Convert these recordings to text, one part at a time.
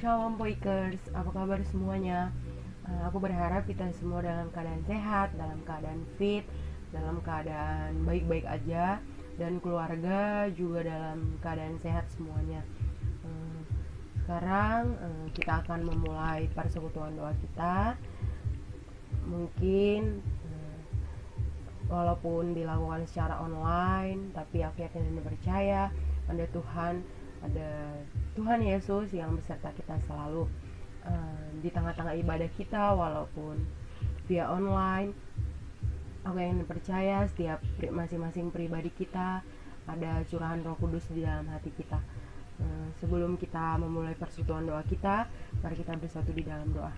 Shalom Poikers, apa kabar semuanya? Aku berharap kita semua dalam keadaan sehat, dalam keadaan fit, dalam keadaan baik-baik aja, dan keluarga juga dalam keadaan sehat semuanya. Sekarang kita akan memulai persekutuan doa kita. Mungkin walaupun dilakukan secara online, tapi aku yakin dan percaya ada Tuhan Yesus yang beserta kita selalu di tengah-tengah ibadah kita, walaupun via online. Aku yang percaya setiap masing-masing pribadi kita ada curahan Roh Kudus di dalam hati kita. Sebelum kita memulai persekutuan doa kita, mari kita bersatu di dalam doa.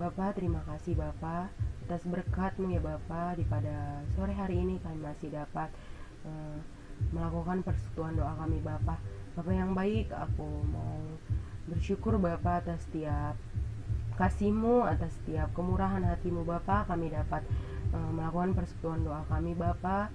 Bapa, terima kasih Bapa atas berkat-Mu ya Bapa. Di pada sore hari ini kami masih dapat melakukan persekutuan doa kami Bapa. Bapa yang baik, aku mau bersyukur Bapa atas setiap kasih-Mu, atas setiap kemurahan hati-Mu Bapa. Kami dapat melakukan persekutuan doa kami Bapa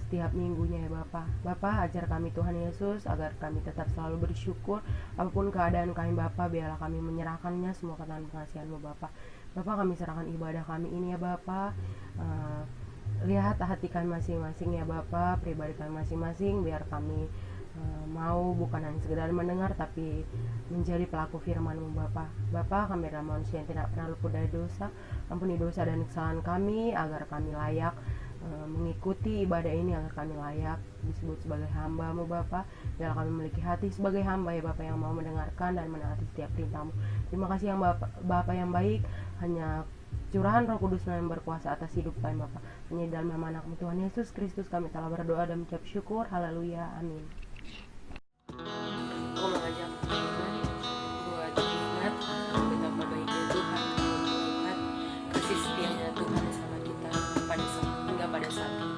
setiap minggunya ya Bapa. Bapa, ajar kami Tuhan Yesus agar kami tetap selalu bersyukur apapun keadaan kami Bapa. Biarlah kami menyerahkannya semua ke tangan pengasihan-Mu Bapa. Bapa, kami serahkan ibadah kami ini ya Bapa. Lihat hati kami masing-masing ya Bapa, pribadi kami masing-masing, biar kami mau bukan hanya sekedar mendengar tapi menjadi pelaku firman-Mu Bapa. Bapa, kami adalah manusia yang tidak pernah luput dari dosa. Ampuni dosa dan kesalahan kami agar kami layak mengikuti ibadah ini, agar kami layak disebut sebagai hamba-Mu Bapa. Biarlah kami memiliki hati sebagai hamba ya Bapa, yang mau mendengarkan dan menaati setiap perintah-Mu. Terima kasih yang Bapa yang baik. Hanya curahan Roh Kudus yang berkuasa atas hidup kami Bapa. Hanya dalam nama anak-Mu Tuhan Yesus Kristus kami telah berdoa dan mengucap syukur. Haleluya, amin. Aku mengajak teman-teman buat ingat betapa baiknya Tuhan, melihat kasih setianya Tuhan sama kita hingga pada saat ini.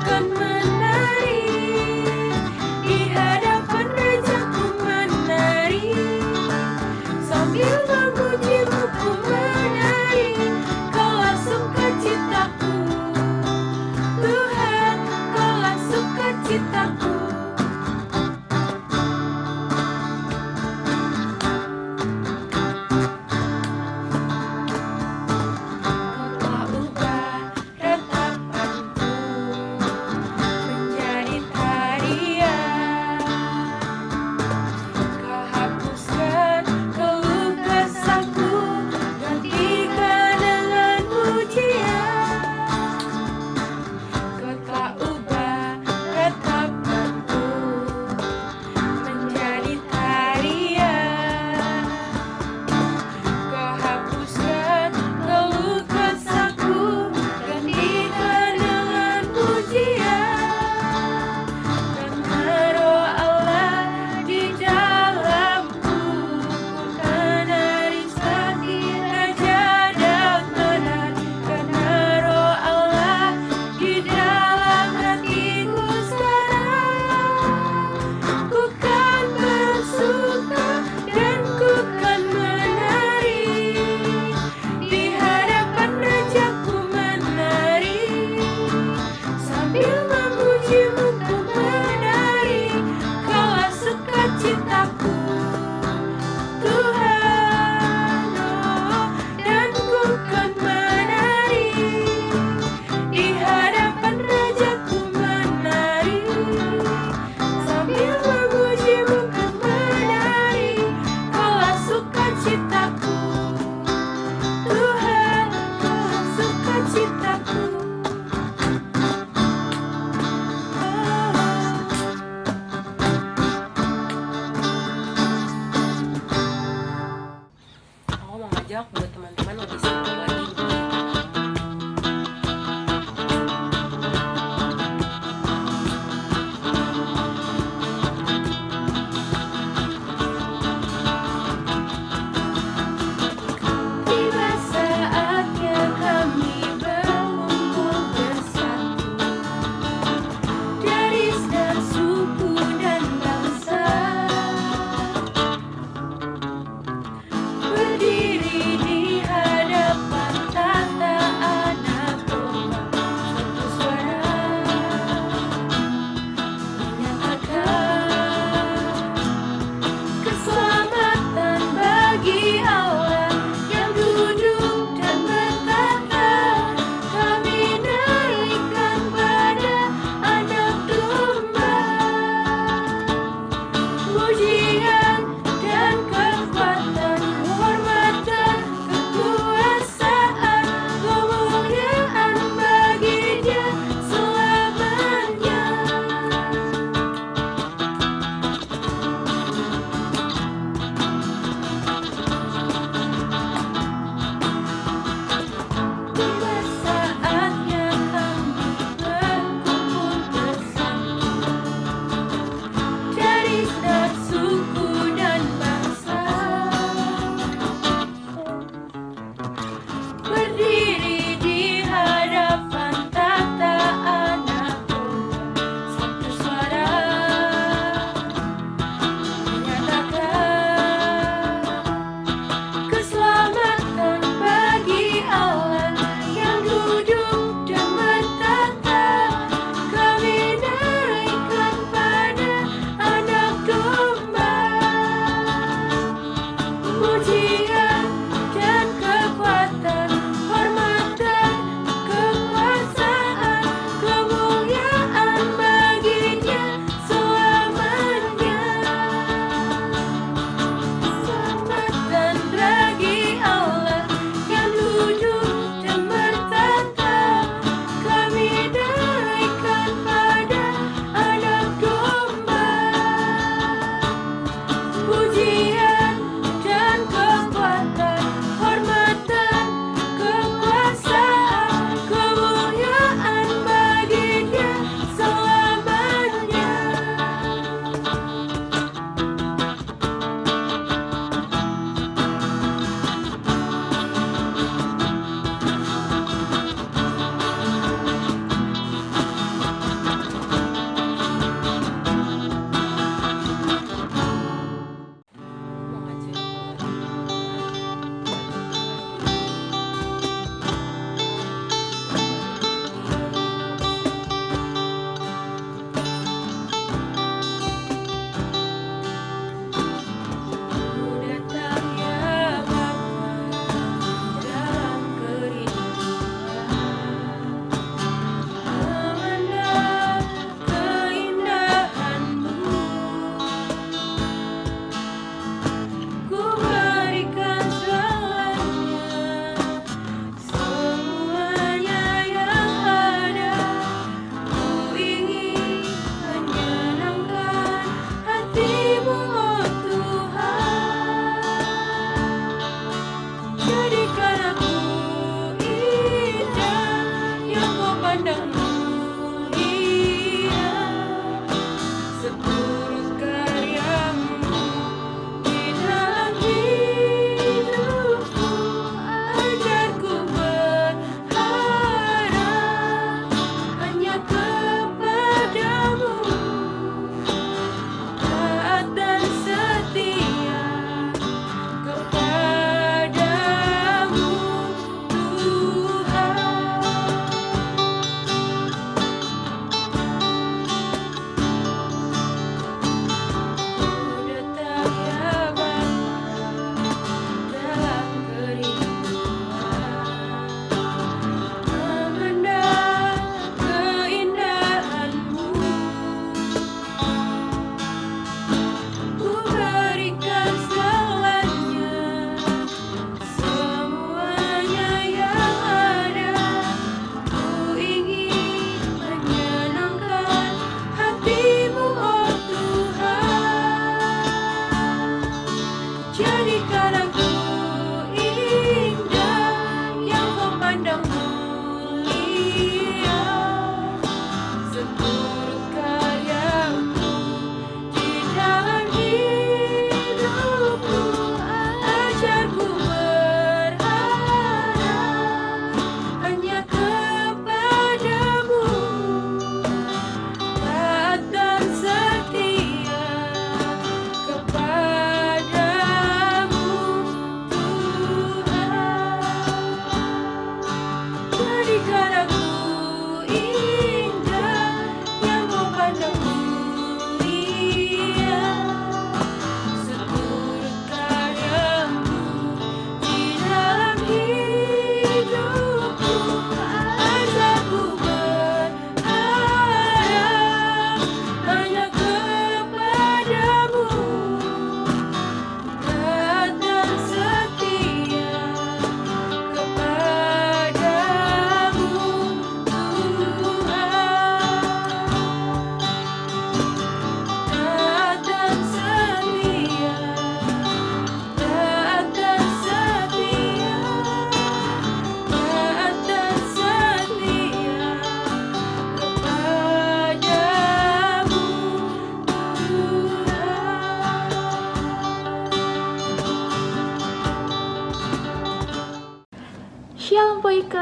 kan menari di hadapan Rajaku menari sambil memujimu ku menari. Kaulah sukacitaku Tuhan, kaulah sukacitaku. Kau telah ubah ratapanku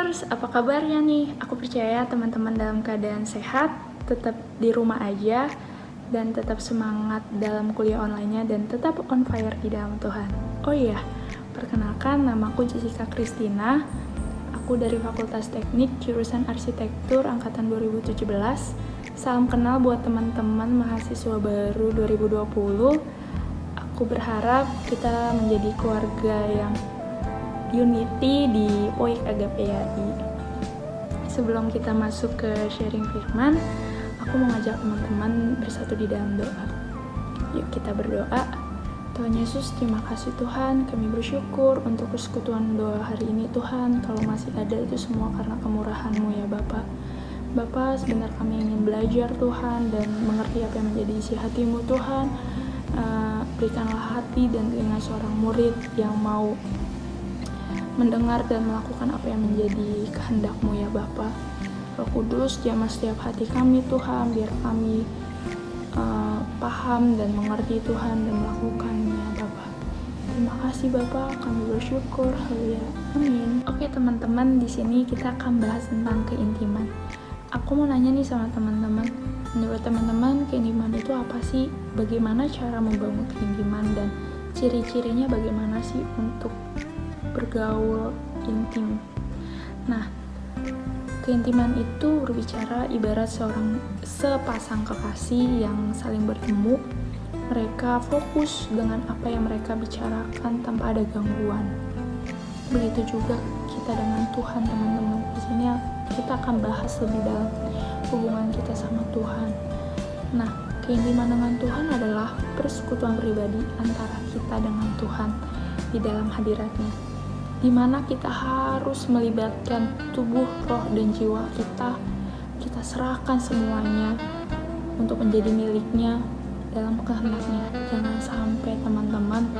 Listeners, apa kabarnya nih? Aku percaya teman-teman dalam keadaan sehat, tetap di rumah aja, dan tetap semangat dalam kuliah online-nya, dan tetap on fire di dalam Tuhan. Oh iya, perkenalkan, namaku Jessica Christina. Aku dari Fakultas Teknik, jurusan Arsitektur, angkatan 2017. Salam kenal buat teman-teman mahasiswa baru 2020. Aku berharap kita menjadi keluarga yang unity di POIK Agape YAI. Sebelum kita masuk ke sharing firman, aku mau ngajak teman-teman bersatu di dalam doa. Yuk kita berdoa. Tuhan Yesus, terima kasih Tuhan, kami bersyukur untuk persekutuan doa hari ini Tuhan. Kalau masih ada itu semua karena kemurahan-Mu ya Bapa. Bapa, sebentar kami ingin belajar Tuhan dan mengerti apa yang menjadi isi hati-Mu Tuhan. Berikanlah hati dan telinga seorang murid yang mau mendengar dan melakukan apa yang menjadi kehendak-Mu ya Bapa. Roh Kudus, jamah setiap hati kami Tuhan, biar kami paham dan mengerti Tuhan dan melakukannya Bapa. Terima kasih Bapa, kami bersyukur. Haleluya. Amin. Oke teman-teman, di sini kita akan bahas tentang keintiman. Aku mau nanya nih sama teman-teman. Menurut teman-teman, keintiman itu apa sih? Bagaimana cara membangun keintiman dan ciri-cirinya bagaimana sih untuk bergaul intim? Nah, keintiman itu berbicara ibarat sepasang kekasih yang saling bertemu. Mereka fokus dengan apa yang mereka bicarakan tanpa ada gangguan. Begitu juga kita dengan Tuhan, teman-teman. Di sini kita akan bahas lebih dalam hubungan kita sama Tuhan. Nah, keintiman dengan Tuhan adalah persekutuan pribadi antara kita dengan Tuhan di dalam hadirat-Nya, di mana kita harus melibatkan tubuh, roh, dan jiwa kita. Kita serahkan semuanya untuk menjadi miliknya dalam kehendak-Nya. Jangan sampai teman-teman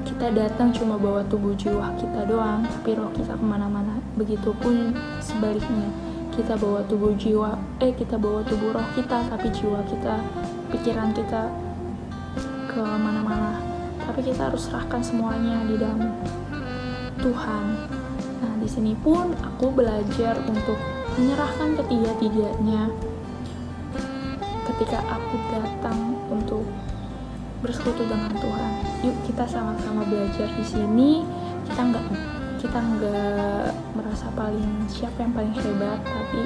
kita datang cuma bawa tubuh jiwa kita doang, tapi roh kita kemana-mana. Begitupun sebaliknya, kita bawa tubuh roh kita, tapi jiwa kita, pikiran kita ke mana-mana. Tapi kita harus serahkan semuanya di dalam Tuhan. Nah, di sini pun aku belajar untuk menyerahkan ketiga-tiganya ketika aku datang untuk bersekutu dengan Tuhan. Yuk kita sama-sama belajar di sini. Kita nggak merasa siapa yang paling hebat, tapi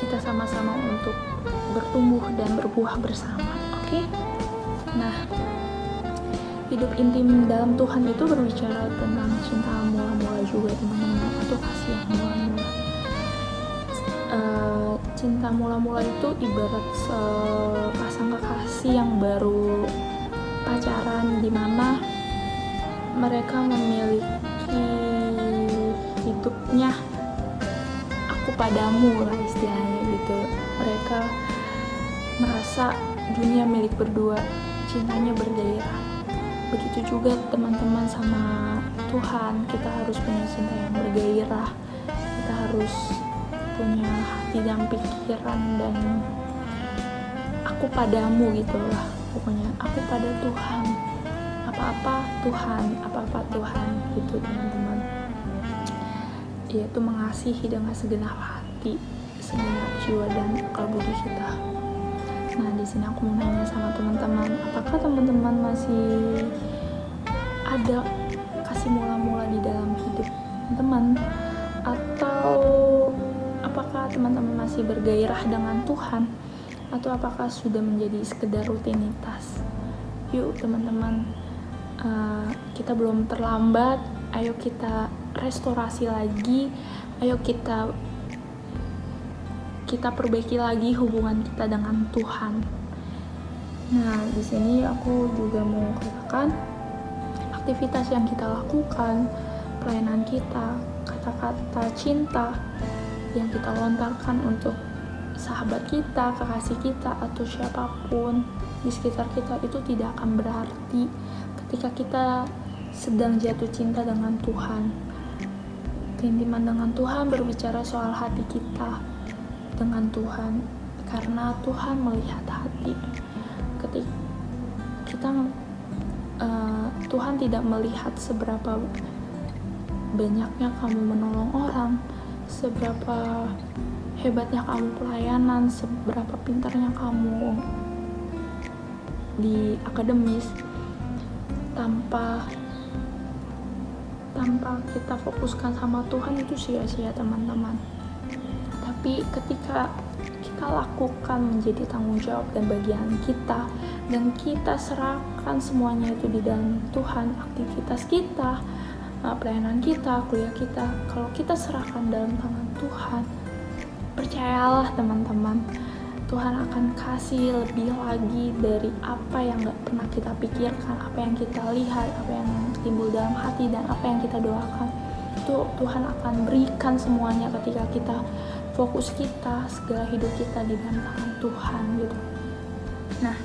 kita sama-sama untuk bertumbuh dan berbuah bersama. Oke? Nah, hidup intim dalam Tuhan itu berbicara tentang cinta mula-mula juga teman-teman, atau kasih yang mula-mula. Cinta mula-mula itu ibarat sepasang kekasih yang baru pacaran, di mana mereka memiliki hidupnya aku padamu lah istilahnya gitu. Mereka merasa dunia milik berdua, cintanya bergairah. Begitu juga teman-teman sama Tuhan, kita harus punya cinta yang bergairah. Kita harus punya hati dan pikiran dan aku padamu gitulah. Pokoknya aku pada Tuhan. Apa-apa Tuhan gitu teman-teman. Dia tuh mengasihi dengan segenap hati, segenap jiwa dan akal budi kita. Nah, di sini aku mau nanya sama teman-teman, apakah teman-teman masih ada kasih mula-mula di dalam hidup teman, atau apakah teman-teman masih bergairah dengan Tuhan, atau apakah sudah menjadi sekedar rutinitas? Yuk teman-teman, kita belum terlambat. Ayo kita restorasi lagi. Ayo kita perbaiki lagi hubungan kita dengan Tuhan. Nah, di sini aku juga mau katakan aktivitas yang kita lakukan, pelayanan kita, kata-kata cinta yang kita lontarkan untuk sahabat kita, kekasih kita, atau siapapun di sekitar kita itu tidak akan berarti ketika kita sedang jatuh cinta dengan Tuhan. Keintiman dengan Tuhan berbicara soal hati kita dengan Tuhan, karena Tuhan melihat hati. Ketika kita Tuhan tidak melihat seberapa banyaknya kamu menolong orang, seberapa hebatnya kamu pelayanan, seberapa pintarnya kamu di akademis, tanpa kita fokuskan sama Tuhan itu sia-sia teman-teman. Tapi ketika kita lakukan menjadi tanggung jawab dan bagian kita, dan kita serahkan semuanya itu di dalam Tuhan, aktivitas kita, pelayanan kita, kuliah kita, kalau kita serahkan dalam tangan Tuhan, percayalah teman-teman, Tuhan akan kasih lebih lagi dari apa yang gak pernah kita pikirkan, apa yang kita lihat, apa yang timbul dalam hati, dan apa yang kita doakan. Itu Tuhan akan berikan semuanya ketika kita fokus kita, segala hidup kita di dalam tangan Tuhan gitu. Nah,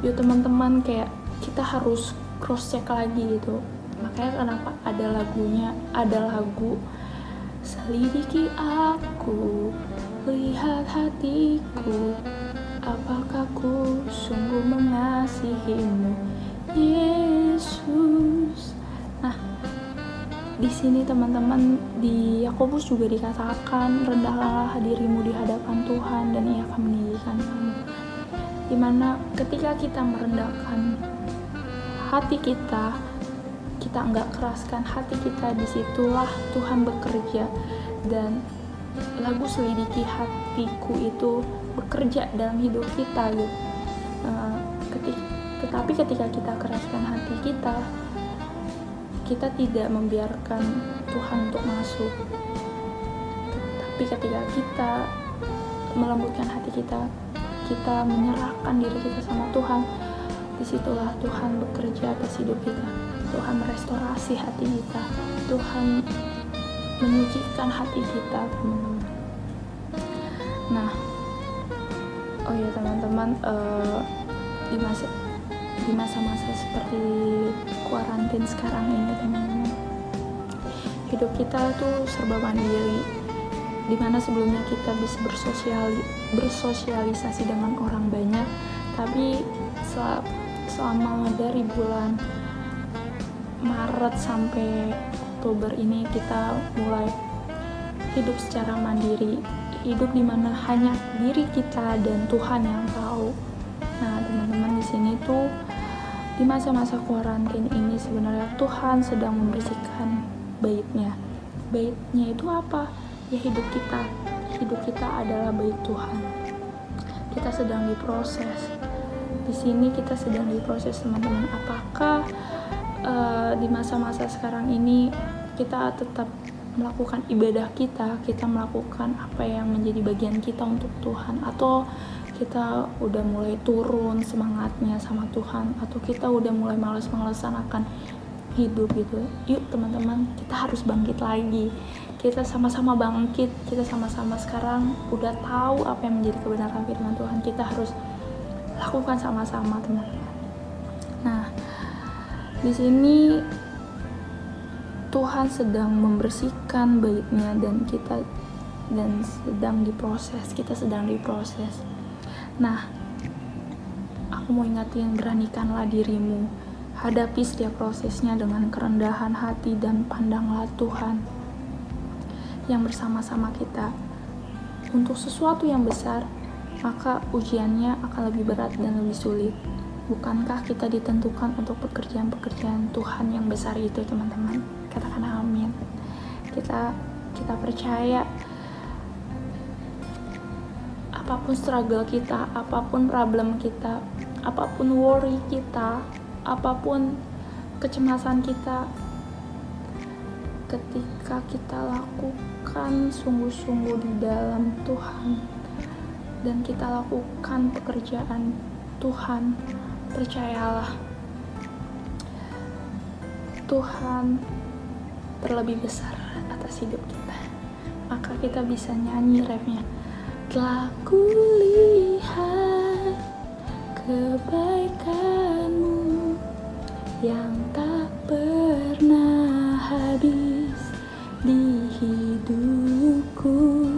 yuk teman-teman, kayak kita harus cross check lagi gitu. Makanya kenapa ada lagu selidiki aku, lihat hatiku, apakah ku sungguh mengasihimu, Yesus. Nah, di sini teman-teman, di Yakobus juga dikatakan, rendahkanlah dirimu di hadapan Tuhan dan Ia akan meninggikan kamu. Dimana ketika kita merendahkan hati kita enggak keraskan hati kita, disitulah Tuhan bekerja. Dan lagu selidiki hatiku itu bekerja dalam hidup kita gitu. Tetapi ketika kita keraskan hati kita tidak membiarkan Tuhan untuk masuk. Tapi ketika kita melembutkan hati kita menyerahkan diri kita sama Tuhan, disitulah Tuhan bekerja atas hidup kita. Tuhan merestorasi hati kita, Tuhan menyucikan hati kita, teman-teman. Nah, oh ya teman-teman, di masa-masa seperti kuarantin sekarang ini, teman-teman, hidup kita tuh serba mandiri. Dimana sebelumnya kita bisa bersosialisasi dengan orang banyak, tapi selama dari bulan Maret sampai Oktober ini kita mulai hidup secara mandiri, hidup dimana hanya diri kita dan Tuhan yang tahu. Nah teman-teman, di sini tuh di masa-masa kuarantin ini sebenarnya Tuhan sedang membersihkan baitnya itu apa? Ya hidup kita adalah bait Tuhan. Kita sedang diproses. Di sini kita sedang diproses, teman-teman. Apakah di masa-masa sekarang ini kita tetap melakukan ibadah kita melakukan apa yang menjadi bagian kita untuk Tuhan, atau kita udah mulai turun semangatnya sama Tuhan, atau kita udah mulai malas-malasan akan hidup gitu. Yuk teman-teman, kita harus bangkit lagi, kita sama-sama bangkit, kita sama-sama sekarang udah tahu apa yang menjadi kebenaran firman Tuhan, kita harus lakukan sama-sama teman-teman. Nah, di sini Tuhan sedang membersihkan baitnya dan kita sedang diproses. Nah, aku mau ingatin, beranikanlah dirimu, hadapi setiap prosesnya dengan kerendahan hati dan pandanglah Tuhan yang bersama-sama kita. Untuk sesuatu yang besar, maka ujiannya akan lebih berat dan lebih sulit. Bukankah kita ditentukan untuk pekerjaan-pekerjaan Tuhan yang besar itu, teman-teman? Katakan amin. Kita percaya apapun struggle kita, apapun problem kita, apapun worry kita, apapun kecemasan kita, ketika kita lakukan sungguh-sungguh di dalam Tuhan dan kita lakukan pekerjaan Tuhan, percayalah Tuhan terlebih besar atas hidup kita. Maka kita bisa nyanyi refnya. Telah kulihat kebaikan-Mu yang tak pernah habis di hidupku.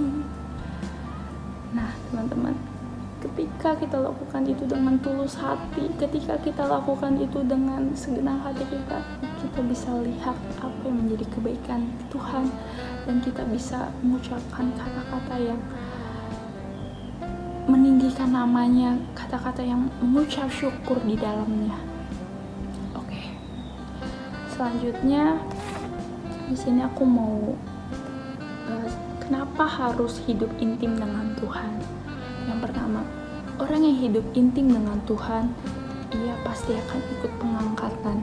Nah teman-teman, ketika ketika kita lakukan itu dengan tulus hati, ketika kita lakukan itu dengan segenap hati kita bisa lihat apa yang menjadi kebaikan Tuhan, dan kita bisa mengucapkan kata-kata yang meninggikan namanya, kata-kata yang mengucap syukur di dalamnya. Oke. Selanjutnya di sini aku mau kenapa harus hidup intim dengan Tuhan. Yang pertama, orang yang hidup intim dengan Tuhan, ia pasti akan ikut pengangkatan.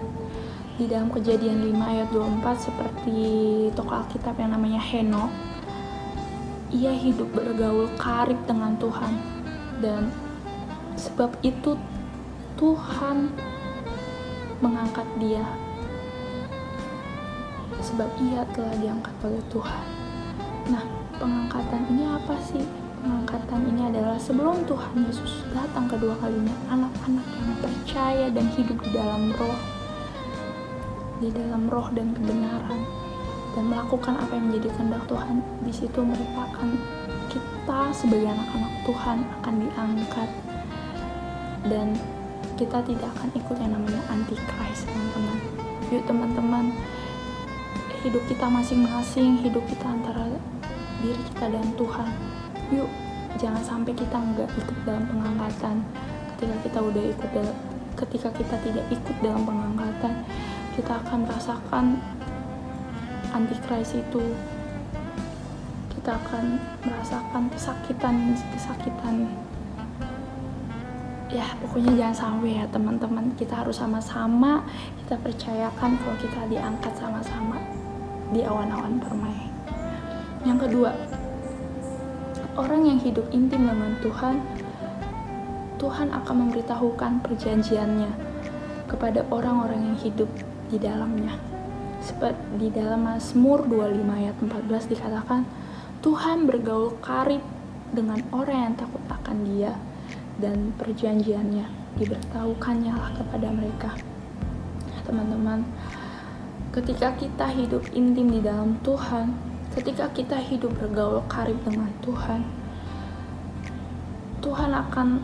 Di dalam Kejadian 5 ayat 24, seperti tokoh Alkitab yang namanya Henokh, ia hidup bergaul karib dengan Tuhan, dan sebab itu Tuhan mengangkat dia, sebab ia telah diangkat oleh Tuhan. Nah, pengangkatan ini apa sih? Pengangkatan ini adalah sebelum Tuhan Yesus datang kedua kalinya, anak-anak yang percaya dan hidup di dalam roh dan kebenaran, dan melakukan apa yang menjadi kehendak Tuhan. Di situ merupakan kita sebagai anak-anak Tuhan akan diangkat, dan kita tidak akan ikut yang namanya antikris, teman-teman. Yuk teman-teman, hidup kita masing-masing, hidup kita antara diri kita dan Tuhan. Yuk, jangan sampai kita nggak ikut dalam pengangkatan. Ketika kita tidak ikut dalam pengangkatan, kita akan merasakan antikris itu. Kita akan merasakan kesakitan. Ya, pokoknya jangan sampai ya teman-teman. Kita harus sama-sama kita percayakan kalau kita diangkat sama-sama di awan-awan permai. Yang kedua, orang yang hidup intim dengan Tuhan, Tuhan akan memberitahukan perjanjiannya kepada orang-orang yang hidup di dalamnya. Seperti di dalam Mazmur 25 ayat 14 dikatakan, Tuhan bergaul karib dengan orang yang takut akan Dia, dan perjanjiannya diberitahukannya lah kepada mereka. Teman-teman, ketika kita hidup intim di dalam Tuhan, ketika kita hidup bergaul karib dengan Tuhan, Tuhan akan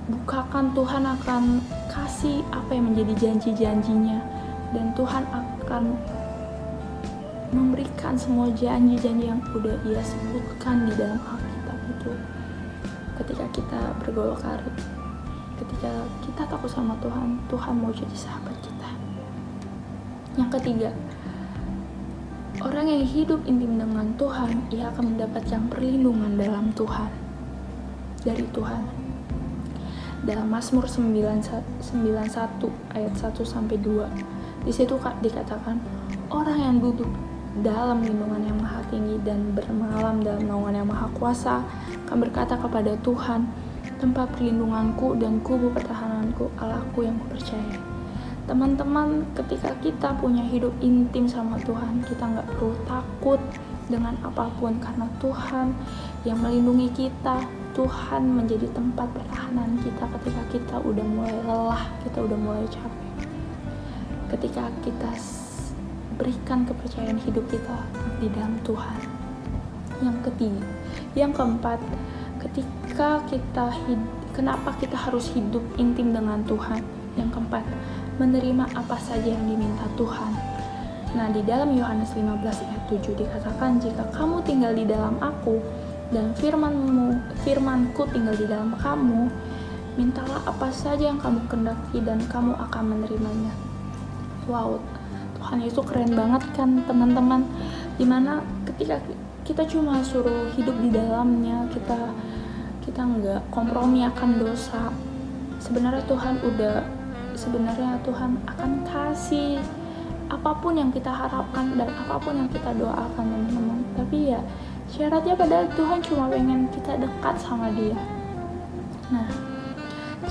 bukakan, Tuhan akan kasih apa yang menjadi janji-janjinya, dan Tuhan akan memberikan semua janji-janji yang udah Ia sebutkan di dalam Alkitab itu. Ketika kita bergaul karib, ketika kita takut sama Tuhan, Tuhan mau jadi sahabat kita. Yang ketiga, orang yang hidup intim dengan Tuhan, ia akan mendapatkan perlindungan dalam Tuhan, dari Tuhan. Dalam Mazmur 91 ayat 1-2, di situ dikatakan, orang yang duduk dalam lindungan yang maha tinggi dan bermalam dalam naungan yang maha kuasa akan berkata kepada Tuhan, tempat perlindunganku dan kubu pertahananku, Allahku yang kupercaya. Teman-teman, ketika kita punya hidup intim sama Tuhan, kita gak perlu takut dengan apapun, karena Tuhan yang melindungi kita. Tuhan menjadi tempat pertahanan kita ketika kita udah mulai lelah, kita udah mulai capek. Ketika kita berikan kepercayaan hidup kita di dalam Tuhan. Yang keempat, ketika kita kenapa kita harus hidup intim dengan Tuhan? Yang keempat, menerima apa saja yang diminta Tuhan. Nah, di dalam Yohanes 15 ayat 7 dikatakan, jika kamu tinggal di dalam aku dan firmanku tinggal di dalam kamu, mintalah apa saja yang kamu kehendaki dan kamu akan menerimanya. Wow, Tuhan itu keren banget kan teman-teman, dimana ketika kita cuma suruh hidup di dalamnya, kita nggak kompromi akan dosa, sebenarnya Tuhan akan kasih apapun yang kita harapkan dan apapun yang kita doakan, teman-teman. Tapi ya syaratnya padahal Tuhan cuma pengen kita dekat sama Dia. Nah,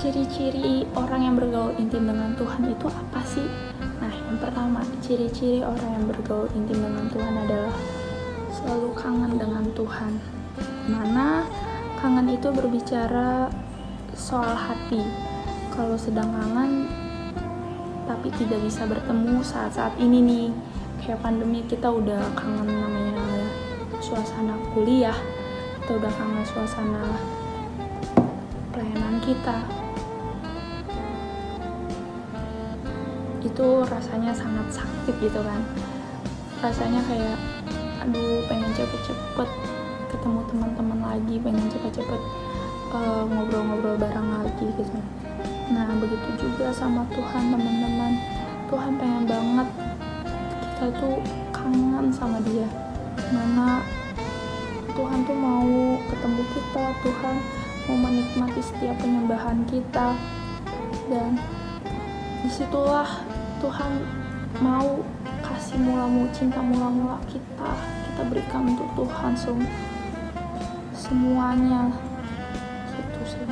ciri-ciri orang yang bergaul intim dengan Tuhan itu apa sih? Nah, yang pertama, ciri-ciri orang yang bergaul intim dengan Tuhan adalah selalu kangen dengan Tuhan. Mana kangen itu berbicara soal hati. Kalau sedang kangen tapi tidak bisa bertemu saat-saat ini nih, kayak pandemi, kita udah kangen namanya suasana kuliah, kita udah kangen suasana pelayanan kita. Itu rasanya sangat sakit gitu kan. Rasanya kayak aduh, pengen cepet-cepet ketemu teman-teman lagi, pengen cepet-cepet ngobrol-ngobrol bareng lagi gitu. Nah, begitu juga sama Tuhan, teman-teman. Tuhan pengen banget kita tuh kangen sama Dia. Mana Tuhan tuh mau ketemu kita, Tuhan mau menikmati setiap penyembahan kita, dan disitulah Tuhan mau kasih cinta mula-mula kita berikan untuk Tuhan semuanya gitu sih.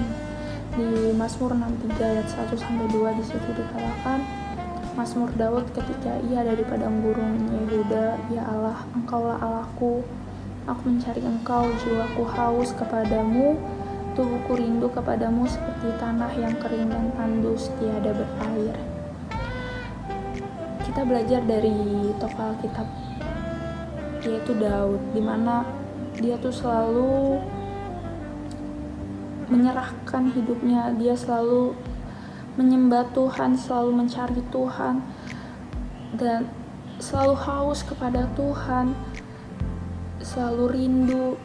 Di Mazmur 63 ayat 1-2 di situ dikatakan, Mazmur Daud ketika ia ada di padang gurun Yehuda, ya Allah, Engkaulah Allahku, aku mencari Engkau, jiwaku haus kepadamu, tubuhku rindu kepadamu seperti tanah yang kering dan tandus tiada berair. Kita belajar dari tokoh Alkitab yaitu Daud, dimana dia tuh selalu menyerahkan hidupnya, dia selalu menyembah Tuhan, selalu mencari Tuhan, dan selalu haus kepada Tuhan, selalu rindu.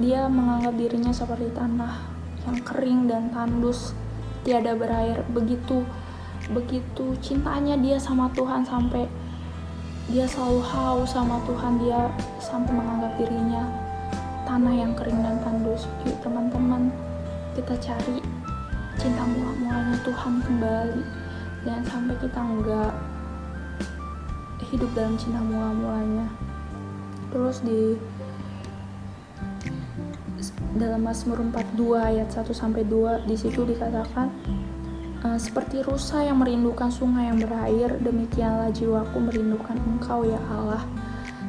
Dia menganggap dirinya seperti tanah yang kering dan tandus, tiada berair. Begitu cintanya dia sama Tuhan, sampai dia selalu haus sama Tuhan. Dia sampai menganggap dirinya tanah yang kering dan tandus. Yuk teman-teman, kita cari cinta mula-mulanya Tuhan kembali. Jangan sampai kita enggak hidup dalam cinta mula-mulanya. Terus dalam Mazmur 42 ayat 1-2 di situ dikatakan, seperti rusa yang merindukan sungai yang berair, demikianlah jiwaku merindukan Engkau ya Allah.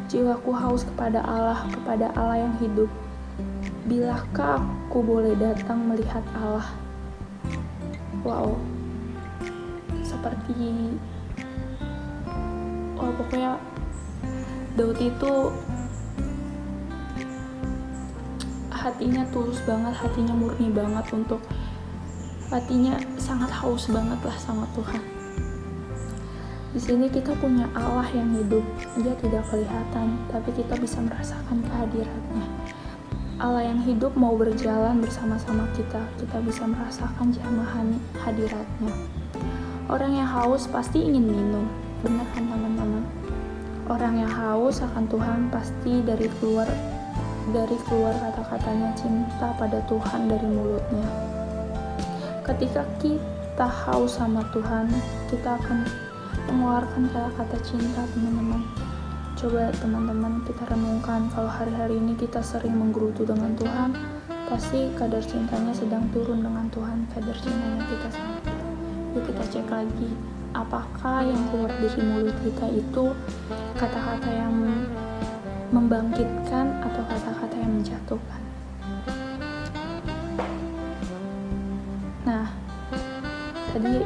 Jiwaku haus kepada Allah yang hidup. Bilakah aku boleh datang melihat Allah? Wow, pokoknya Daud itu hatinya tulus banget, hatinya murni banget, hatinya sangat haus banget lah sama Tuhan. Di sini kita punya Allah yang hidup. Dia tidak kelihatan, tapi kita bisa merasakan kehadirannya. Allah yang hidup mau berjalan bersama-sama kita. Kita bisa merasakan jamahan hadiratnya. Orang yang haus pasti ingin minum. Benar kan teman-teman? Orang yang haus akan Tuhan pasti dari keluar kata-katanya cinta pada Tuhan dari mulutnya. Ketika kita haus sama Tuhan, kita akan mengeluarkan kata-kata cinta, teman-teman. Coba teman-teman kita renungkan, kalau hari-hari ini kita sering menggerutu dengan Tuhan, pasti kadar cintanya sedang turun dengan Tuhan, kadar cintanya kita sama Tuhan. Yuk kita cek lagi, apakah yang keluar dari mulut kita itu kata-kata yang membangkitkan atau kata-kata yang menjatuhkan. Nah, tadi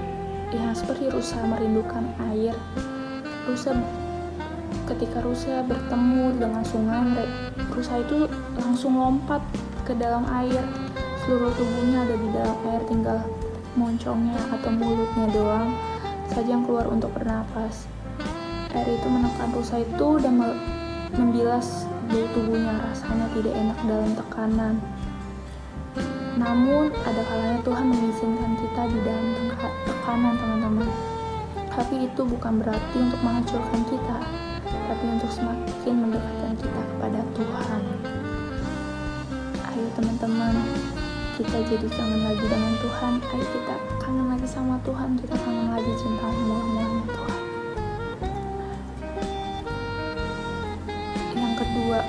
yang seperti rusa merindukan air, ketika rusa bertemu dengan sungai, rusa itu langsung lompat ke dalam air. Seluruh tubuhnya ada di dalam air, tinggal moncongnya atau mulutnya doang saja yang keluar untuk bernapas. Air itu menekan rusa itu dan membilas bau tubuhnya, rasanya tidak enak dalam tekanan. Namun ada kalanya Tuhan mengizinkan kita di dalam tekanan, teman-teman. Tapi itu bukan berarti untuk menghancurkan kita, tapi untuk semakin mendekatkan kita kepada Tuhan. Ayo teman-teman, kita jadi kangen lagi dengan Tuhan. Ayo kita kangen lagi sama Tuhan, kita kangen lagi cinta mula-mulanya Tuhan. Yang kedua,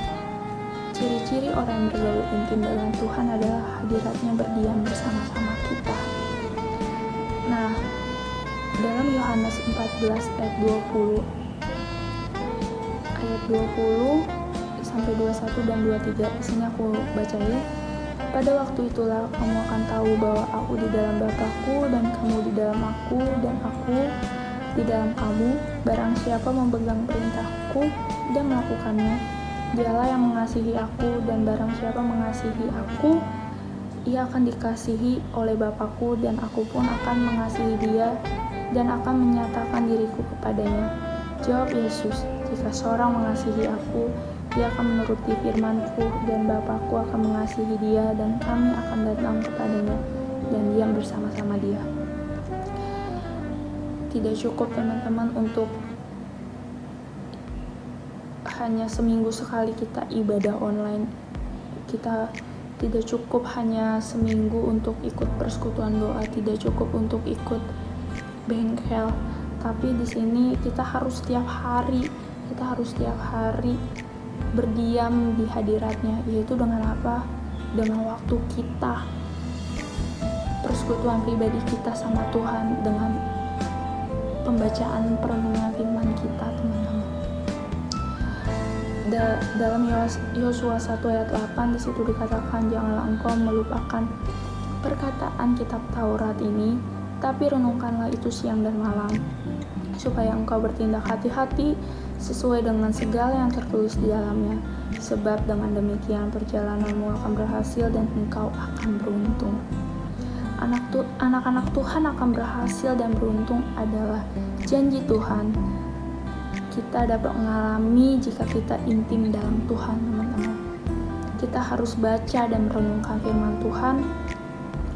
ciri-ciri orang yang bergaul intim dengan Tuhan adalah hadiratnya berdiam bersama-sama kita. Nah, dalam Yohanes 14 ayat 20 sampai 21 dan 23, di sini aku baca ya. Pada waktu itulah kamu akan tahu bahwa aku di dalam Bapa-Ku dan kamu di dalam aku dan aku di dalam kamu. Barang siapa memegang perintah-Ku dan melakukannya, dialah yang mengasihi aku, dan barang siapa mengasihi aku, ia akan dikasihi oleh Bapakku dan aku pun akan mengasihi dia dan akan menyatakan diriku kepadanya. Jawab Yesus, jika seorang mengasihi aku, dia akan menuruti firman-Ku dan Bapakku akan mengasihi dia dan kami akan datang kepadanya dan diam bersama-sama dia. Tidak cukup teman-teman untuk hanya seminggu sekali kita ibadah online. Kita tidak cukup hanya seminggu untuk ikut persekutuan doa, tidak cukup untuk ikut bengkel, tapi di sini kita harus setiap hari berdiam di hadiratnya, yaitu dengan apa? Dengan waktu kita, persekutuan pribadi kita sama Tuhan, dengan pembacaan perenungan firman kita, teman-teman. Dalam Yosua 1 ayat 8 disitu dikatakan, janganlah engkau melupakan perkataan kitab Taurat ini, tapi renungkanlah itu siang dan malam, supaya engkau bertindak hati-hati sesuai dengan segala yang tertulis di dalamnya, sebab dengan demikian perjalananmu akan berhasil dan engkau akan beruntung. Anak-anak Tuhan akan berhasil dan beruntung adalah janji Tuhan. Kita dapat mengalami jika kita intim dalam Tuhan, teman-teman. Kita harus baca dan merenungkan firman Tuhan.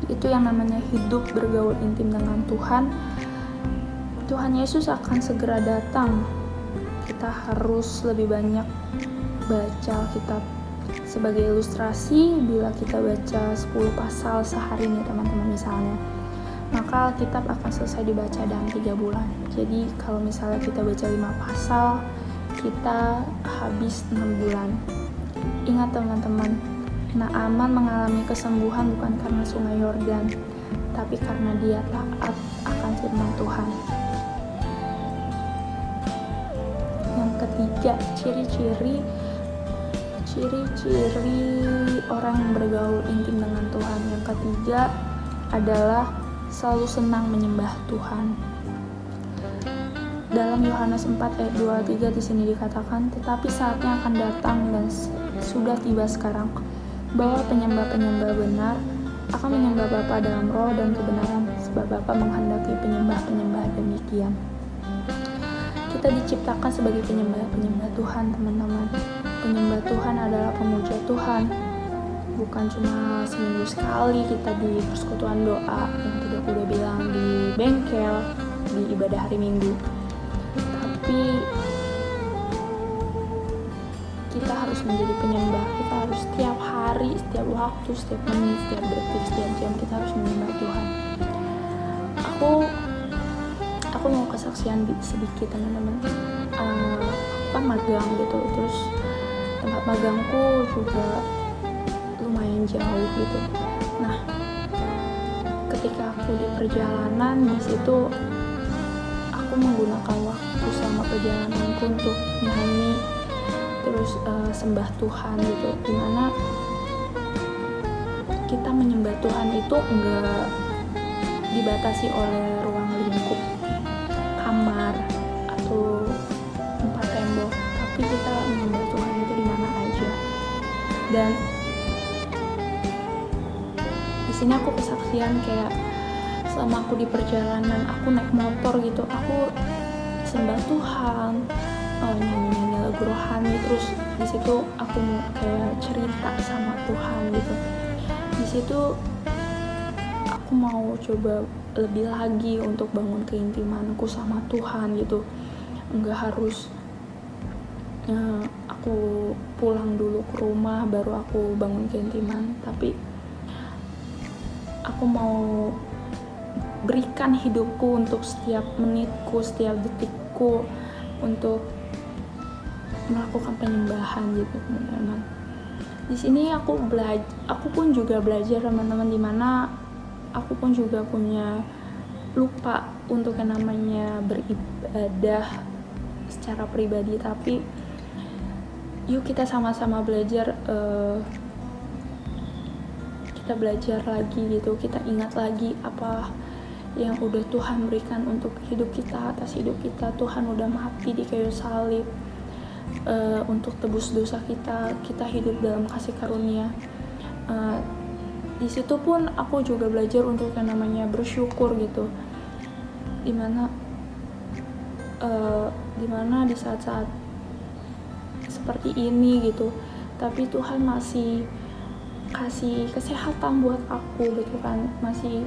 Itu yang namanya hidup bergaul intim dengan Tuhan. Tuhan Yesus akan segera datang. Kita harus lebih banyak baca Alkitab. Sebagai ilustrasi, bila kita baca 10 pasal sehari nih teman-teman misalnya, maka Alkitab akan selesai dibaca dalam 3 bulan. Jadi kalau misalnya kita baca 5 pasal, kita habis 6 bulan. Ingat teman-teman, Naaman mengalami kesembuhan bukan karena sungai Yordan, tapi karena dia taat akan firman Tuhan. Yang ketiga, ciri-ciri orang yang bergaul intim dengan Tuhan. Yang ketiga adalah selalu senang menyembah Tuhan. Dalam Yohanes 4 ayat 23 di sini dikatakan, tetapi saatnya akan datang dan sudah tiba sekarang, bahwa penyembah-penyembah benar akan menyembah Bapa dalam roh dan kebenaran, sebab Bapa menghendaki penyembah-penyembah demikian. Kita diciptakan sebagai penyembah Tuhan, teman-teman. Penyembah Tuhan adalah pemuja Tuhan. Bukan cuma seminggu sekali kita di persekutuan doa yang tadi aku udah bilang, di bengkel, di ibadah hari Minggu, tapi kita harus menjadi penyembah. Kita harus setiap hari, setiap waktu, setiap menit, setiap detik, setiap jam kita harus menyembah Tuhan. Aku mau kesaksian sedikit teman-teman. Aku kan magang gitu, terus tempat magangku juga lumayan jauh gitu. Nah, ketika aku di perjalanan, di situ aku menggunakan waktu selama perjalananku untuk nyanyi, terus sembah Tuhan gitu. Dimana kita menyembah Tuhan itu enggak dibatasi oleh ruang lingkup kamar atau tempat tembok, tapi kita menyembah Tuhan itu di mana aja. Dan di sini aku kesaksian kayak selama aku di perjalanan, aku naik motor gitu, aku sembah Tuhan, nyanyi lagu rohani, terus di situ aku kayak cerita sama Tuhan gitu. Di situ aku mau coba lebih lagi untuk bangun keintimanku sama Tuhan gitu. Enggak harus aku pulang dulu ke rumah baru aku bangun keintiman, tapi aku mau berikan hidupku untuk setiap menitku, setiap detikku untuk melakukan penyembahan gitu, teman-teman. Di sini aku pun juga belajar, teman-teman, dimana aku pun juga punya lupa untuk yang namanya beribadah secara pribadi, tapi yuk kita sama-sama belajar, kita belajar lagi gitu, kita ingat lagi apa yang udah Tuhan berikan untuk hidup kita, atas hidup kita. Tuhan udah mati di kayu salib untuk tebus dosa kita. Kita hidup dalam kasih karunia. di situ pun aku juga belajar untuk yang namanya bersyukur gitu, dimana di saat-saat seperti ini gitu, tapi Tuhan masih kasih kesehatan buat aku gitu kan, masih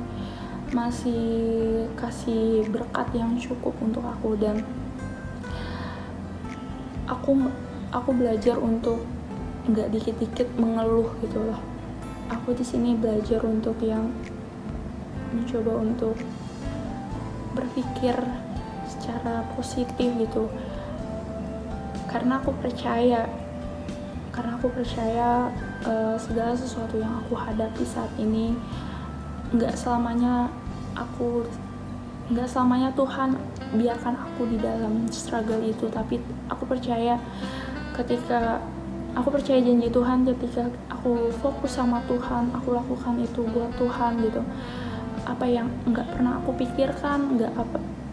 kasih berkat yang cukup untuk aku. Dan aku belajar untuk nggak dikit-dikit mengeluh gitu loh. Aku di sini belajar untuk yang mencoba untuk berpikir secara positif gitu, karena aku percaya segala sesuatu yang aku hadapi saat ini nggak selamanya Tuhan biarkan aku di dalam struggle itu, tapi aku percaya janji Tuhan, ketika aku fokus sama Tuhan, aku lakukan itu buat Tuhan gitu. Apa yang nggak pernah aku pikirkan,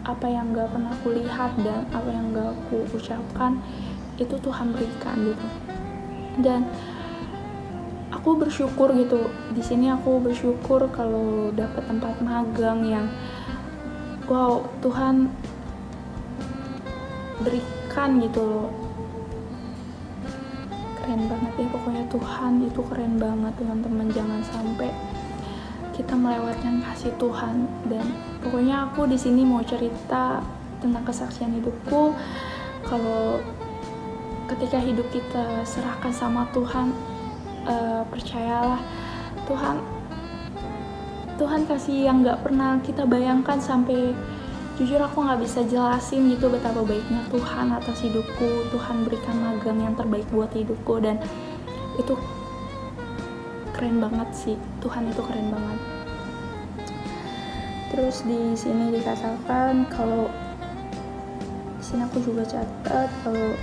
apa yang nggak pernah aku lihat, dan apa yang nggak aku ucapkan, itu Tuhan berikan gitu. Dan aku bersyukur gitu, di sini aku bersyukur kalau dapat tempat magang yang wow, Tuhan berikan gitu loh. Keren banget ya, pokoknya Tuhan itu keren banget teman-teman. Jangan sampai kita melewatkan kasih Tuhan. Dan pokoknya aku di sini mau cerita tentang kesaksian hidupku. Kalau ketika hidup kita serahkan sama Tuhan, percayalah Tuhan kasih yang nggak pernah kita bayangkan. Sampai jujur aku nggak bisa jelasin gitu betapa baiknya Tuhan atas hidupku. Tuhan berikan magang yang terbaik buat hidupku, dan itu keren banget sih. Tuhan itu keren banget. Terus di sini dikatakan kalau di sini aku juga catat kalau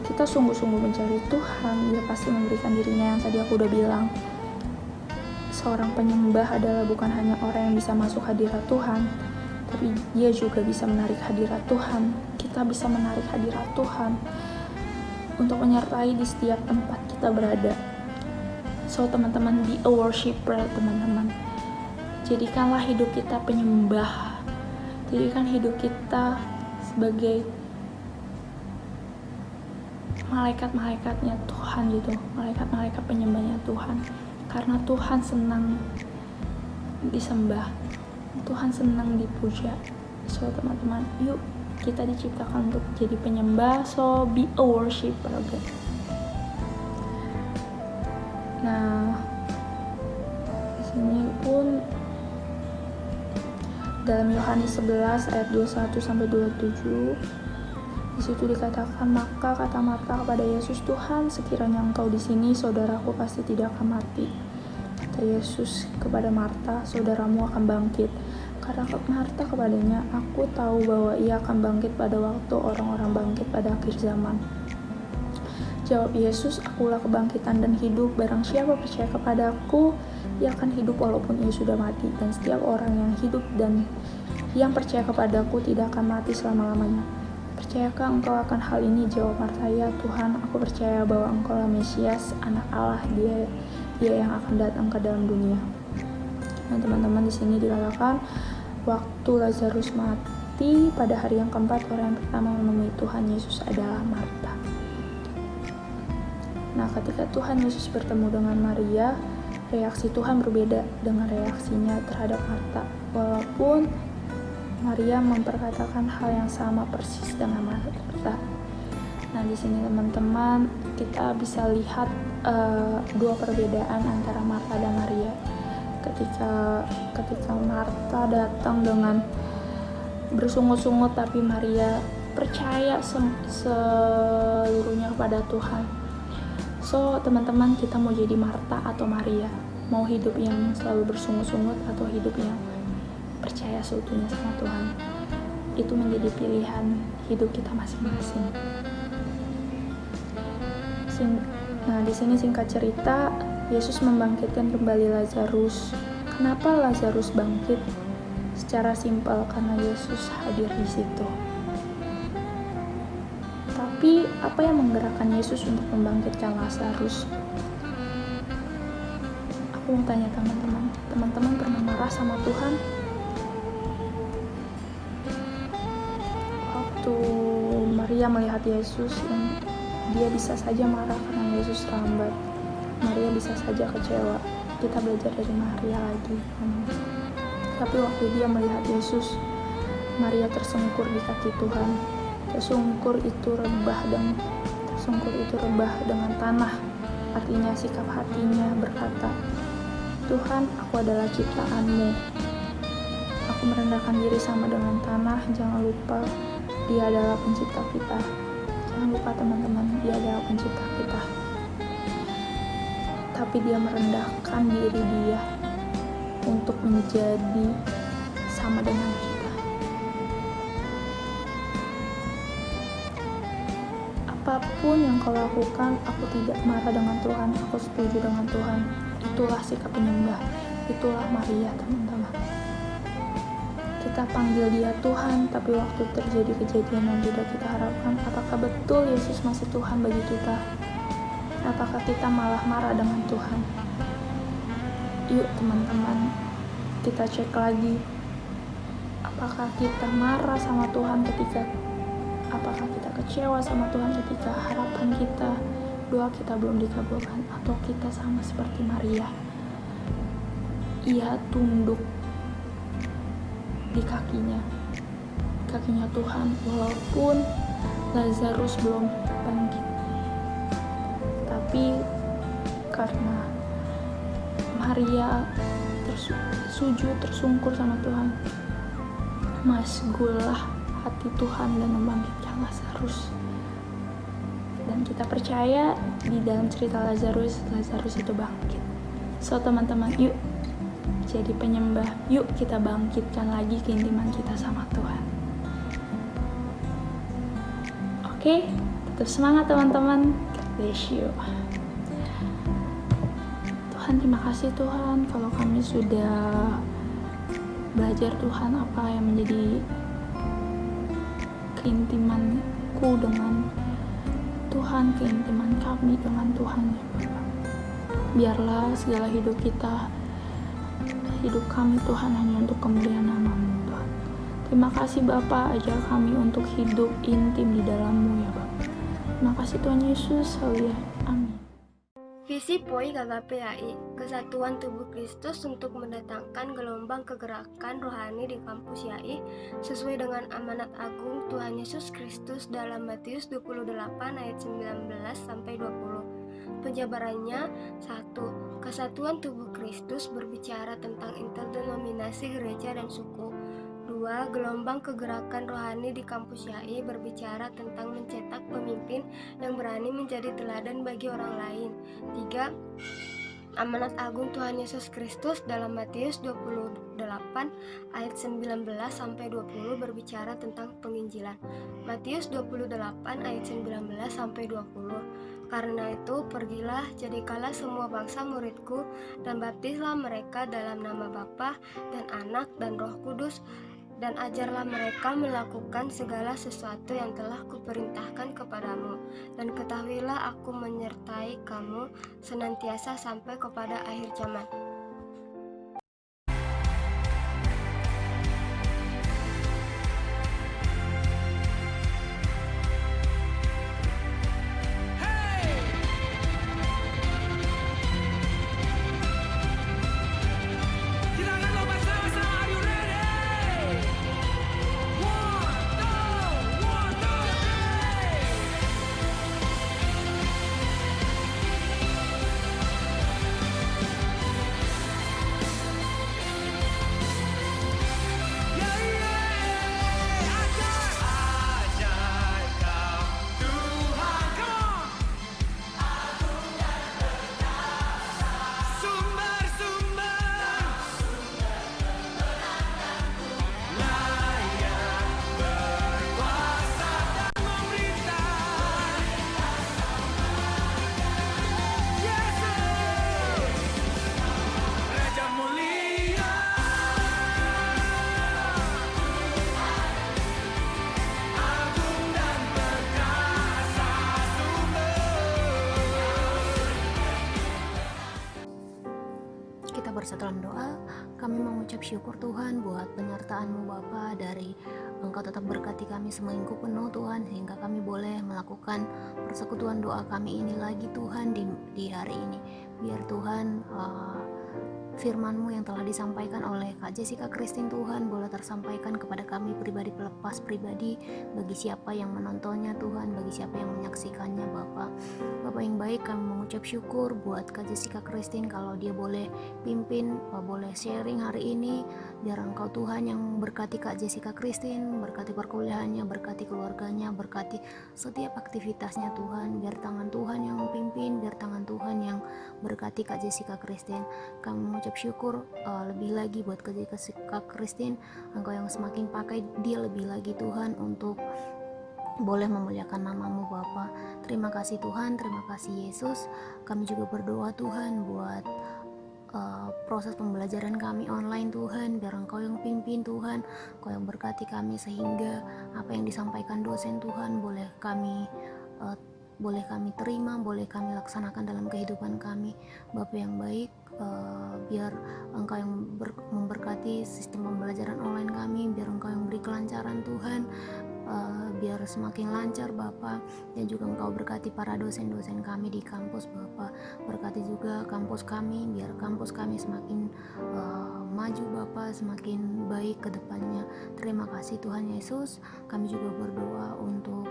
kita sungguh-sungguh mencari Tuhan, Dia pasti memberikan dirinya. Yang tadi aku udah bilang, seorang penyembah adalah bukan hanya orang yang bisa masuk hadirat Tuhan, tapi dia juga bisa menarik hadirat Tuhan. Kita bisa menarik hadirat Tuhan untuk menyertai di setiap tempat kita berada. So teman-teman, be a worshiper teman-teman. Jadikanlah hidup kita penyembah. Jadikan hidup kita sebagai malaikat-malaikatnya Tuhan gitu, malaikat-malaikat penyembahnya Tuhan. Karena Tuhan senang disembah, Tuhan senang dipuja. So teman-teman, yuk kita diciptakan untuk jadi penyembah. So be a worshiper, okay? Nah, di sini pun dalam Yohanes 11 ayat 21 sampai 27, di situ dikatakan, maka kata Marta kepada Yesus, Tuhan, sekiranya Engkau di sini, saudaraku pasti tidak akan mati. Kata Yesus kepada Marta, saudaramu akan bangkit. Karena Marta kepadanya, aku tahu bahwa ia akan bangkit pada waktu orang-orang bangkit pada akhir zaman. Jawab Yesus, akulah kebangkitan dan hidup. Barang siapa percaya kepadaku, ia akan hidup walaupun ia sudah mati. Dan setiap orang yang hidup dan yang percaya kepadaku tidak akan mati selama-lamanya. Percayakah engkau akan hal ini? Jawab Marta, ya Tuhan, aku percaya bahwa engkau lah Mesias, anak Allah, dia yang akan datang ke dalam dunia. Nah teman-teman, di sini dikatakan waktu Lazarus mati pada hari yang keempat, orang yang pertama menemui Tuhan Yesus adalah Marta. Nah ketika Tuhan Yesus bertemu dengan Maria, reaksi Tuhan berbeda dengan reaksinya terhadap Marta. Walaupun Maria memperkatakan hal yang sama persis dengan Marta. Nah di sini teman-teman kita bisa lihat dua perbedaan antara Marta dan Maria. Ketika Marta datang dengan bersungut-sungut, tapi Maria percaya seluruhnya kepada Tuhan. So teman-teman, kita mau jadi Marta atau Maria? Mau hidup yang selalu bersungut-sungut atau hidup yang percaya seutuhnya sama Tuhan? Itu menjadi pilihan hidup kita masing-masing. Nah, di sini singkat cerita, Yesus membangkitkan kembali Lazarus. Kenapa Lazarus bangkit? Secara simpel, karena Yesus hadir di situ. Tapi apa yang menggerakkan Yesus untuk membangkitkan Lazarus? Aku Aku mau tanya teman-teman pernah marah sama Tuhan? Waktu Maria melihat Yesus, yang dia bisa saja marah karena Yesus lambat. Maria bisa saja kecewa. Kita belajar dari Maria lagi. Tapi waktu dia melihat Yesus, Maria tersungkur di kaki Tuhan. Tersungkur itu rebah dengan tanah. Artinya sikap hatinya berkata, Tuhan, aku adalah ciptaan-Mu. Aku merendahkan diri sama dengan tanah. Jangan lupa, Dia adalah pencipta kita. Jangan lupa teman-teman, Dia adalah pencipta kita. Tapi Dia merendahkan diri Dia untuk menjadi sama dengan kita. Apapun yang kau lakukan, aku tidak marah dengan Tuhan, aku setuju dengan Tuhan. Itulah sikap penyembah, itulah Maria, teman-teman. Kita panggil Dia Tuhan, tapi waktu terjadi kejadian yang tidak kita harapkan, apakah betul Yesus masih Tuhan bagi kita? Apakah kita malah marah dengan Tuhan? Yuk teman-teman, kita cek lagi. Apakah kita marah sama Tuhan apakah kita kecewa sama Tuhan ketika harapan kita, doa kita belum dikabulkan, atau kita sama seperti Maria, ia tunduk di kakinya Tuhan walaupun Lazarus belum bangkit. Tapi karena Maria tersungkur sama Tuhan, masgullah hati Tuhan dan membangkitkan Lazarus. Dan kita percaya di dalam cerita Lazarus itu bangkit. So teman-teman, yuk jadi penyembah, yuk kita bangkitkan lagi keintiman kita sama Tuhan. Oke, tetap semangat teman-teman. God bless you. Tuhan, terima kasih Tuhan kalau kami sudah belajar Tuhan apa yang menjadi keintimanku dengan Tuhan, keintiman kami dengan Tuhan ya Bapak. Biarlah segala hidup kami Tuhan hanya untuk kemuliaan nama-Mu Tuhan. Terima kasih Bapa, ajar kami untuk hidup intim di dalam-Mu ya Bapak. Terima kasih Tuhan Yesus, haleluya, amin. Visi POI KKPAI, Kesatuan Tubuh Kristus untuk mendatangkan gelombang kegerakan rohani di kampus YAI sesuai dengan amanat agung Tuhan Yesus Kristus dalam Matius 28 ayat 19-20. Penjabarannya 1. Kesatuan Tubuh Kristus berbicara tentang interdenominasi gereja dan suku. 2. Gelombang kegerakan rohani di kampus YAI berbicara tentang mencetak pemimpin yang berani menjadi teladan bagi orang lain. 3. Amanat agung Tuhan Yesus Kristus dalam Matius 28 ayat 19-20 berbicara tentang penginjilan. Matius 28 ayat 19-20. Karena itu pergilah, jadikanlah semua bangsa muridku, dan baptislah mereka dalam nama Bapa dan Anak dan Roh Kudus, dan ajarlah mereka melakukan segala sesuatu yang telah kuperintahkan kepadamu. Dan ketahuilah aku menyertai kamu senantiasa sampai kepada akhir zaman. kita bersatu dalam doa. Kami mengucap syukur Tuhan buat penyertaan-Mu Bapa, dari Engkau tetap berkati kami seminggu penuh Tuhan, sehingga kami boleh melakukan persekutuan doa kami ini lagi Tuhan di hari ini. Biar Tuhan firman-Mu yang telah disampaikan oleh Kak Jessica Christine Tuhan boleh tersampaikan kepada kami pribadi, pelepas pribadi, bagi siapa yang menontonnya Tuhan, bagi siapa yang menyaksikannya Bapak yang baik. Kami mengucap syukur buat Kak Jessica Christine kalau dia boleh pimpin, boleh sharing hari ini. Biar Engkau Tuhan yang berkati Kak Jessica Christine, berkati perkuliahannya, berkati keluarganya, berkati setiap aktivitasnya Tuhan. Biar tangan Tuhan yang memimpin, biar tangan Tuhan yang berkati Kak Jessica Christine. Kami mengucap syukur lebih lagi buat Kak Jessica Christine, Engkau yang semakin pakai dia lebih lagi Tuhan untuk boleh memuliakan nama-Mu Bapa. Terima kasih Tuhan, terima kasih Yesus. Kami juga berdoa Tuhan buat proses pembelajaran kami online Tuhan. Biar Engkau yang pimpin Tuhan, Engkau yang berkati kami, sehingga apa yang disampaikan dosen Tuhan boleh kami terima, boleh kami laksanakan dalam kehidupan kami. Bapa yang baik, biar Engkau yang memberkati sistem pembelajaran online kami, biar Engkau yang beri kelancaran Tuhan, biar semakin lancar Bapa, dan juga Engkau berkati para dosen-dosen kami di kampus Bapa. Berkati juga kampus kami, biar kampus kami semakin maju Bapa, semakin baik ke depannya. Terima kasih Tuhan Yesus. Kami juga berdoa untuk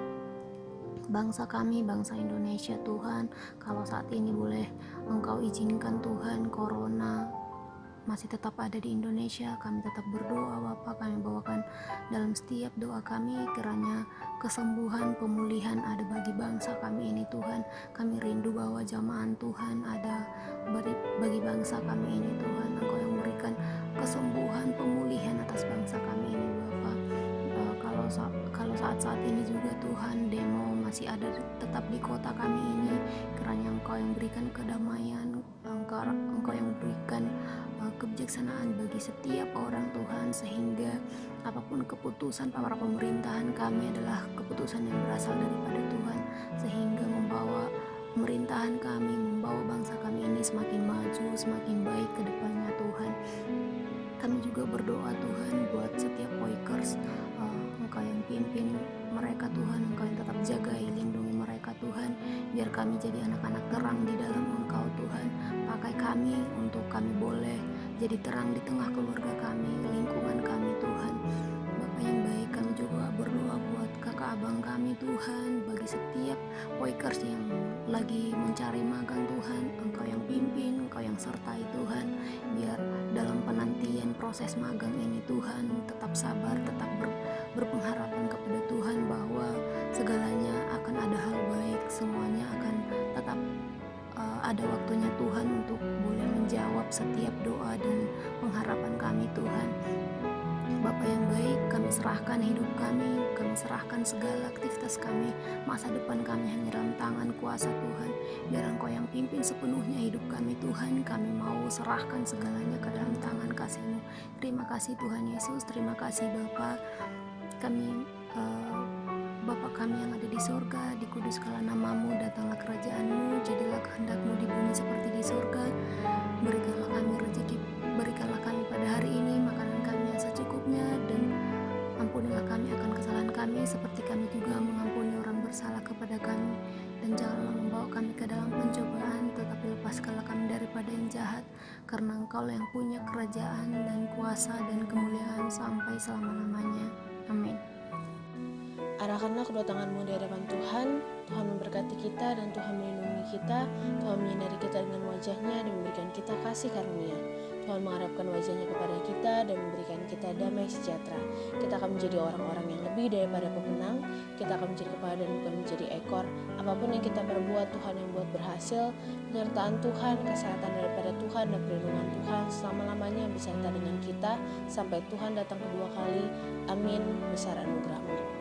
bangsa kami, bangsa Indonesia Tuhan. Kalau saat ini boleh Engkau izinkan Tuhan, corona masih tetap ada di Indonesia, kami tetap berdoa Bapak. Kami bawakan dalam setiap doa kami, kiranya kesembuhan, pemulihan ada bagi bangsa kami ini Tuhan. Kami rindu bahwa jamahan Tuhan ada bagi bangsa kami ini Tuhan. Engkau yang memberikan kesembuhan, pemulihan atas bangsa kami ini Bapak. Kalau saat-saat ini juga Tuhan demo masih ada tetap di kota kami ini, kiranya Engkau yang berikan kedamaian, Engkau yang berikan kebijaksanaan bagi setiap orang Tuhan, sehingga apapun keputusan para pemerintahan kami adalah keputusan yang berasal daripada Tuhan, sehingga membawa pemerintahan kami, membawa bangsa kami ini semakin maju, semakin baik ke depannya Tuhan. Kami juga berdoa Tuhan buat setiap Poikers, Engkau yang pimpin mereka Tuhan, Engkau yang tetap jaga, lindungi mereka Tuhan. Biar kami jadi anak-anak terang di dalam Engkau Tuhan. Pakai kami untuk kami boleh jadi terang di tengah keluarga kami, lingkungan kami Tuhan. Bapa yang baik, kami juga berdoa buat kakak abang kami Tuhan, bagi setiap Poikers yang lagi mencari magang Tuhan. Engkau yang pimpin, Engkau yang sertai Tuhan. Biar dalam penantian proses magang ini Tuhan tetap sabar, tetap berpengharapan kepada Tuhan bahwa segalanya akan ada hal baik, semuanya akan tetap ada waktunya Tuhan untuk boleh menjawab setiap doa dan pengharapan kami Tuhan. Bapa yang baik, kami serahkan hidup kami serahkan segala aktivitas kami, masa depan kami hanya dalam tangan kuasa Tuhan. Biar Engkau yang pimpin sepenuhnya hidup kami Tuhan. Kami mau serahkan segalanya ke dalam tangan kasih-Mu. Terima kasih Tuhan Yesus, terima kasih Bapa. Kami Bapa kami yang ada di surga, dikuduskanlah nama-Mu, datanglah kerajaan-Mu, jadilah kehendak-Mu di bumi seperti di surga. Berikanlah kami rezeki, berikanlah kami pada hari ini makanan kami yang secukupnya, dan ampunilah kami akan kesalahan kami seperti kami juga mengampuni orang bersalah kepada kami. Dan janganlah membawa kami ke dalam pencobaan, tetapi lepaskanlah kami daripada yang jahat, karena Engkau yang punya kerajaan dan kuasa dan kemuliaan sampai selama-lamanya. Amin. Arahkanlah kedua tangan-Mu di hadapan Tuhan. Tuhan memberkati kita dan Tuhan melindungi kita. Tuhan menyinari kita dengan wajah-Nya dan memberikan kita kasih karunia. Tuhan mengharapkan wajah-Nya kepada kita dan memberikan kita damai sejahtera. Kita akan menjadi orang-orang yang lebih daripada pemenang. Kita akan menjadi kepala dan bukan menjadi ekor. Apapun yang kita perbuat, Tuhan yang buat berhasil. Penyertaan Tuhan, kesehatan daripada Tuhan, dan perlindungan Tuhan selama-lamanya beserta dengan kita sampai Tuhan datang kedua kali. Amin. Besar anugerah-Mu.